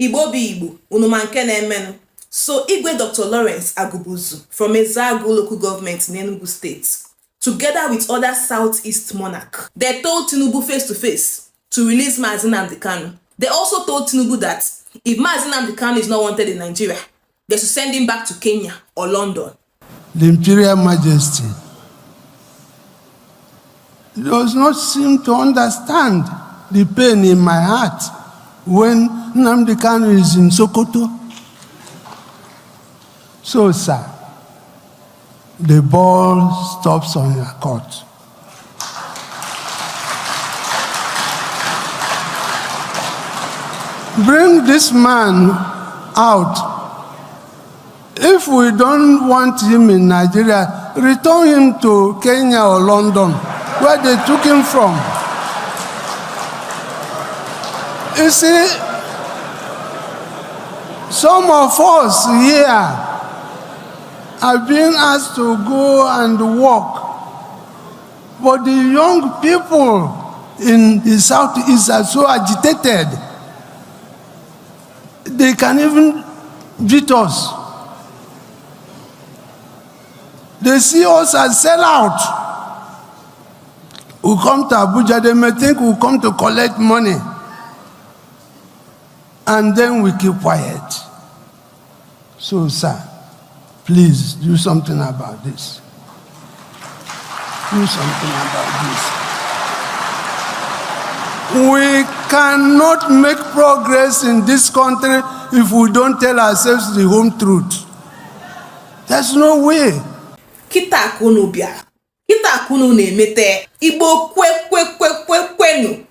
Igbo bi Igbo, unu ma nke na-emenụ. So Igwe Dr. Lawrence Agubuzu from Ezeagu local government in Enugu State, together with other Southeast monarchs, they told Tinubu face to face to release Mazi Nnamdi Kanu. They also told Tinubu that if Mazi Nnamdi Kanu is not wanted in Nigeria, they should send him back to Kenya or London. The Imperial Majesty does not seem to understand the pain in my heart when Nnamdi Kanu is in Sokoto. So, sir, the ball stops on your court. Bring this man out. If we don't want him in Nigeria, return him to Kenya or London, where they took him from. You see, some of us here are being asked to go and work, but the young people in the Southeast are so agitated, they can even beat us. They see us as sellout. We come to Abuja, they may think we come to collect money, and then we keep quiet. So, sir, please do something about this. Do something about this. We cannot make progress in this country if we don't tell ourselves the home truth. There's no way. Kita kunu bia. Kita kunu na-emete. Igbo kwenu.